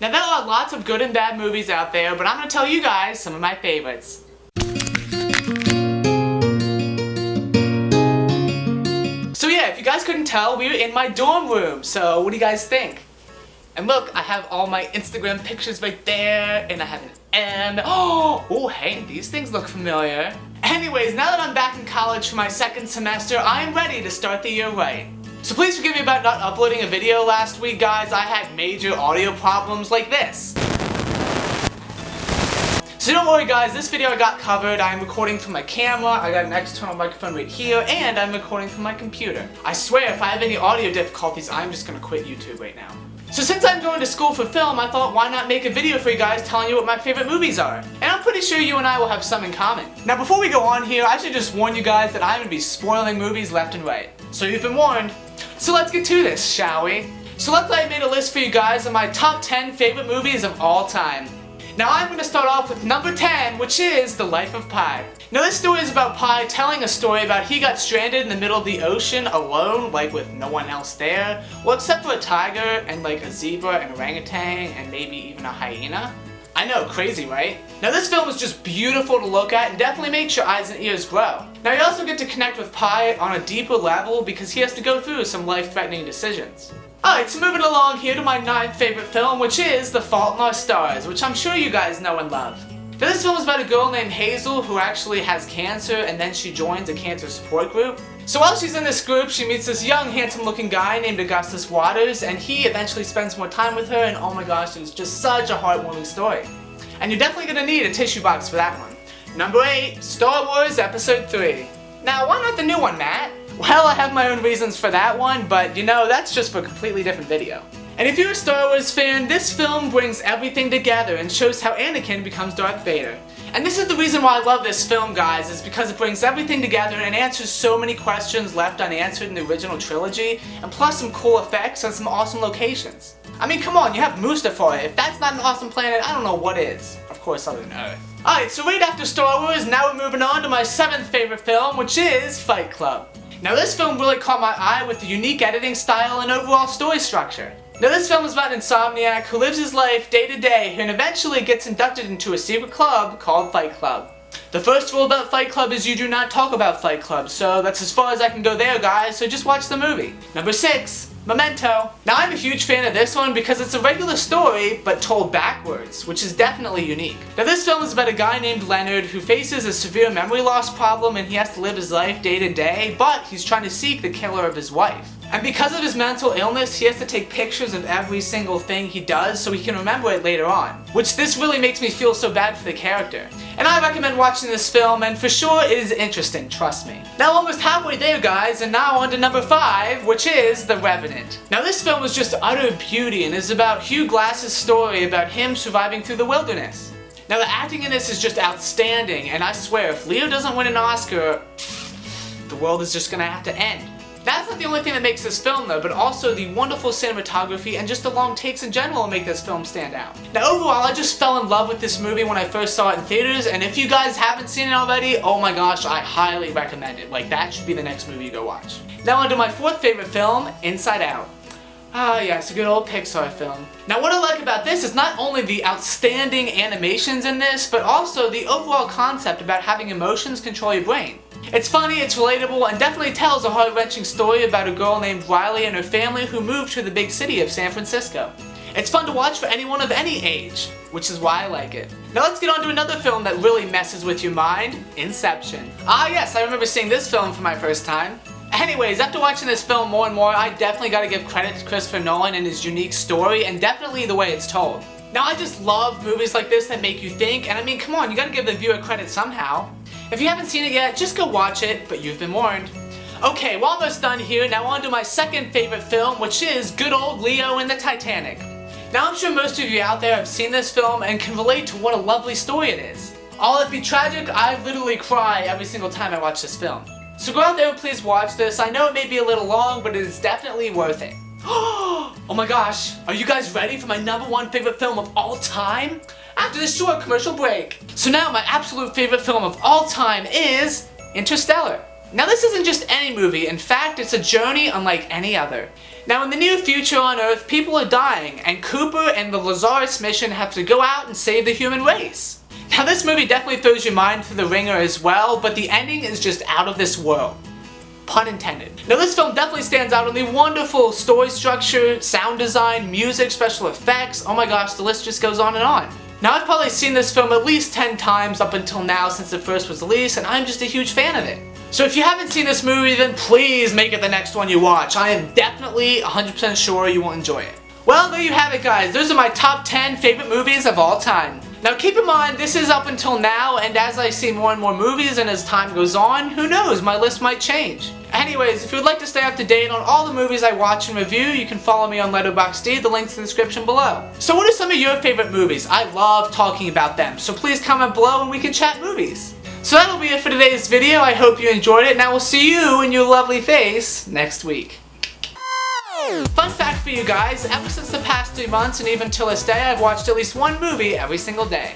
Now there are lots of good and bad movies out there, but I'm gonna tell you guys some of my favorites. So yeah, if you guys couldn't tell, we were in my dorm room, so what do you guys think? And look, I have all my Instagram pictures right there, and I have an M. Oh, hey, these things look familiar. Anyways, now that I'm back in college for my second semester, I am ready to start the year right. So please forgive me about not uploading a video last week, guys. I had major audio problems like this. So don't worry guys, this video I got covered. I'm recording from my camera, I got an external microphone right here, and I'm recording from my computer. I swear if I have any audio difficulties, I'm just gonna quit YouTube right now. So since I'm going to school for film, I thought why not make a video for you guys telling you what my favorite movies are. And I'm pretty sure you and I will have some in common. Now before we go on here, I should just warn you guys that I'm gonna be spoiling movies left and right. So you've been warned. So let's get to this, shall we? So let's say I made a list for you guys of my top 10 favorite movies of all time. Now I'm going to start off with number 10, which is The Life of Pi. Now this story is about Pi telling a story about he got stranded in the middle of the ocean alone, like with no one else there. Well, except for a tiger and like a zebra and orangutan and maybe even a hyena. I know, crazy, right? Now this film is just beautiful to look at and definitely makes your eyes and ears grow. Now you also get to connect with Pi on a deeper level because he has to go through some life-threatening decisions. Alright, so moving along here to my 9th favorite film, which is The Fault in Our Stars, which I'm sure you guys know and love. Now this film is about a girl named Hazel who actually has cancer and then she joins a cancer support group. So while she's in this group, she meets this young, handsome-looking guy named Augustus Waters, and he eventually spends more time with her, and oh my gosh, it's just such a heartwarming story. And you're definitely gonna need a tissue box for that one. Number 8, Star Wars Episode 3. Now, why not the new one, Matt? Well, I have my own reasons for that one, but you know, that's just for a completely different video. And if you're a Star Wars fan, this film brings everything together and shows how Anakin becomes Darth Vader. And this is the reason why I love this film, guys, is because it brings everything together and answers so many questions left unanswered in the original trilogy, and plus some cool effects and some awesome locations. I mean, come on, you have Mustafar. If that's not an awesome planet, I don't know what is. Of course, other than Earth. Alright, so right after Star Wars, now we're moving on to my 7th favorite film, which is Fight Club. Now this film really caught my eye with the unique editing style and overall story structure. Now this film is about an insomniac who lives his life day to day and eventually gets inducted into a secret club called Fight Club. The first rule about Fight Club is you do not talk about Fight Club, so that's as far as I can go there, guys, so just watch the movie. Number 6, Memento. Now I'm a huge fan of this one because it's a regular story, but told backwards, which is definitely unique. Now this film is about a guy named Leonard who faces a severe memory loss problem and he has to live his life day to day, but he's trying to seek the killer of his wife. And because of his mental illness, he has to take pictures of every single thing he does so he can remember it later on. Which this really makes me feel so bad for the character. And I recommend watching this film, and for sure it is interesting, trust me. Now almost halfway there, guys, and now on to number 5, which is The Revenant. Now this film is just utter beauty and is about Hugh Glass's story about him surviving through the wilderness. Now the acting in this is just outstanding, and I swear if Leo doesn't win an Oscar, the world is just gonna have to end. That's not the only thing that makes this film though, but also the wonderful cinematography and just the long takes in general make this film stand out. Now overall, I just fell in love with this movie when I first saw it in theaters, and if you guys haven't seen it already, oh my gosh, I highly recommend it. Like, that should be the next movie you go watch. Now on to my 4th favorite film, Inside Out. Ah yes, a good old Pixar film. Now what I like about this is not only the outstanding animations in this, but also the overall concept about having emotions control your brain. It's funny, it's relatable, and definitely tells a heart-wrenching story about a girl named Riley and her family who moved to the big city of San Francisco. It's fun to watch for anyone of any age, which is why I like it. Now let's get on to another film that really messes with your mind, Inception. Ah yes, I remember seeing this film for my first time. Anyways, after watching this film more and more, I definitely gotta give credit to Christopher Nolan and his unique story, and definitely the way it's told. Now I just love movies like this that make you think, and I mean, come on, you gotta give the viewer credit somehow. If you haven't seen it yet, just go watch it, but you've been warned. Okay, well, almost done here. Now on to my 2nd favorite film, which is good old Leo and the Titanic. Now I'm sure most of you out there have seen this film and can relate to what a lovely story it is. All it be tragic, I literally cry every single time I watch this film. So go out there and please watch this. I know it may be a little long, but it is definitely worth it. Oh my gosh, are you guys ready for my number 1 favorite film of all time? After this short commercial break. So now my absolute favorite film of all time is Interstellar. Now this isn't just any movie, in fact it's a journey unlike any other. Now in the near future on Earth, people are dying, and Cooper and the Lazarus mission have to go out and save the human race. Now this movie definitely throws your mind through the ringer as well, but the ending is just out of this world. Pun intended. Now this film definitely stands out on the wonderful story structure, sound design, music, special effects, oh my gosh, the list just goes on and on. Now I've probably seen this film at least 10 times up until now since it first was released, and I'm just a huge fan of it. So if you haven't seen this movie, then please make it the next one you watch. I am definitely 100% sure you will enjoy it. Well, there you have it guys. Those are my top 10 favorite movies of all time. Now keep in mind, this is up until now, and as I see more and more movies and as time goes on, who knows, my list might change. Anyways, if you would like to stay up to date on all the movies I watch and review, you can follow me on Letterboxd, the link's in the description below. So what are some of your favorite movies? I love talking about them, so please comment below and we can chat movies. So that'll be it for today's video. I hope you enjoyed it, and I will see you in your lovely face next week. Fun fact for you guys, ever since the past 3 months and even till this day, I've watched at least one movie every single day.